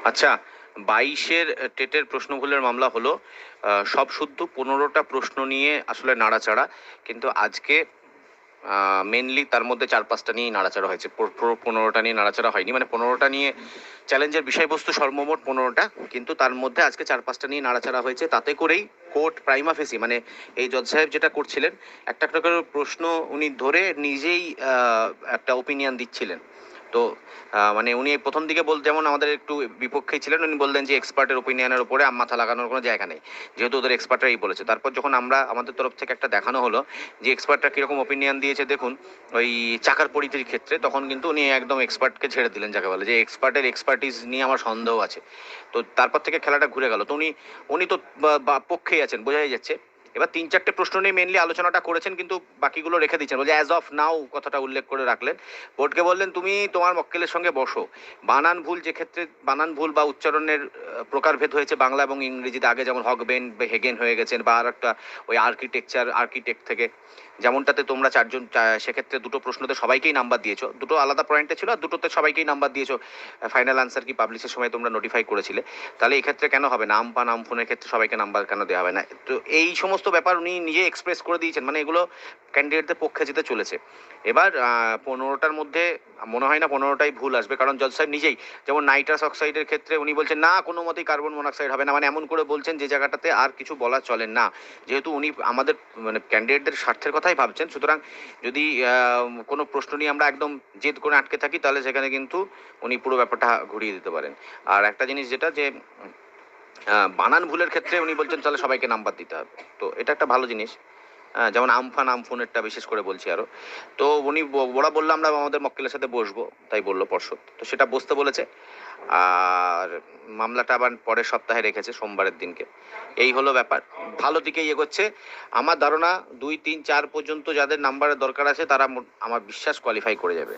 আচ্ছা, 22-এর টেটের প্রশ্নগুলোর মামলা হলো। সব শুদ্ধ, 15টা প্রশ্ন নিয়ে আসলে নাড়াচাড়া। কিন্তু আজকে মেনলি তার মধ্যে 4-5টা নিয়েই নাড়াচাড়া হয়েছে। পুরো 15টা নিয়ে নাড়াচাড়া হয়নি। মানে 15টা নিয়ে চ্যালেঞ্জের বিষয়বস্তু সর্বমোট 15টা, কিন্তু তার মধ্যে আজকে 4-5টা নিয়ে নাড়াচাড়া হয়েছে। তাতে করেই কোর্ট প্রাইমা ফেসি, মানে এই জজ সাহেব যেটা করছিলেন, একটা একটা করে প্রশ্ন উনি ধরে নিজেই একটা ওপিনিয়ন দিচ্ছিলেন। তো মানে উনি প্রথম দিকে যেমন আমাদের একটু বিপক্ষেই ছিলেন, উনি বললেন যে এক্সপার্টের ওপিনিয়নের উপরে মাথা লাগানোর কোনো জায়গা নেই, যেহেতু ওদের এক্সপার্টরাই বলেছে। তারপর যখন আমরা আমাদের তরফ থেকে একটা দেখানো হলো যে এক্সপার্টরা কীরকম ওপিনিয়ন দিয়েছে দেখুন ওই চাকার পরিধির ক্ষেত্রে, তখন কিন্তু উনি একদম এক্সপার্টকে ছেড়ে দিলেন, যাকে বলে যে এক্সপার্টের এক্সপার্টিস নিয়ে আমার সন্দেহ আছে। তো তারপর থেকে খেলাটা ঘুরে গেল। তো উনি উনি তো পক্ষেই আছেন, বোঝাই যাচ্ছে। এবার 3-4টে প্রশ্ন নিয়ে মেনলি আলোচনাটা করেছেন, কিন্তু বাকিগুলো রেখে দিচ্ছেন, বলছে অ্যাজ অফ নাও কথাটা উল্লেখ করে রাখলেন। কোর্টকে বললেন তুমি তোমার মক্কেলের সঙ্গে বসো, বানান ভুল যে ক্ষেত্রে বানান ভুল বা উচ্চারণের প্রকারভেদ হয়েছে বাংলা এবং ইংরেজিতে, আগে যেমন হগবেন বা হেগেন হয়ে গেছেন, বা আর একটা ওই আর্কিটেক্ট থেকে যেমনটাতে তোমরা চারজন সেক্ষেত্রে দুটো প্রশ্নতে সবাইকেই নাম্বার দিয়েছো, দুটো আলাদা পয়েন্টে ছিল আর দুটোতে সবাইকেই নাম্বার দিয়েছো। ফাইনাল আনসার কি পাবলিশের সময় তোমরা নোটিফাই করেছিলে, তাহলে এক্ষেত্রে কেন হবে নাম বা নাম ফোনের ক্ষেত্রে সবাইকে নাম্বার কেন দেওয়া হবে না? তো এই সমস্ত ব্যাপার উনি নিজে এক্সপ্রেস করে দিয়েছেন, মানে এগুলো ক্যান্ডিডেটদের পক্ষে যেতে চলেছে। এবার 15টার মধ্যে মনে হয় না 15টাই ভুল আসবে, কারণ জজ সাহেব নিজেই, যেমন নাইট্রাস অক্সাইডের ক্ষেত্রে উনি বলছেন না কোনো মতেই কার্বন মনোক্সাইড হবে না, মানে এমন করে বলছেন যে জায়গাটাতে আর কিছু বলা চলে না। যেহেতু উনি আমাদের মানে ক্যান্ডিডেটদের স্বার্থের কথাই ভাবছেন, সুতরাং যদি কোনো প্রশ্ন নিয়ে আমরা একদম জেদ করে আটকে থাকি, তাহলে সেখানে কিন্তু উনি পুরো ব্যাপারটা ঘুরিয়ে দিতে পারেন। আর একটা জিনিস যেটা যে বানান ভুলের ক্ষেত্রে উনি বলছেন তাহলে সবাইকে নাম্বার দিতে হবে, তো এটা একটা ভালো জিনিস। যেমন আমফান আমফুনেরটা বিশেষ করে বলছি আরো। তো উনি ওরা বললো আমরা আমাদের মক্কেলের সাথে বসবো, তাই বললো পর্ষদ, তো সেটা বসতে বলেছে। আর মামলাটা আবার পরের সপ্তাহে রেখেছে, সোমবারের দিনকে। এই হলো ব্যাপার, ভালো দিকেই এগোচ্ছে। আমার ধারণা 2, 3, 4 পর্যন্ত যাদের নাম্বারের দরকার আছে তারা আমার বিশ্বাস কোয়ালিফাই করে যাবে।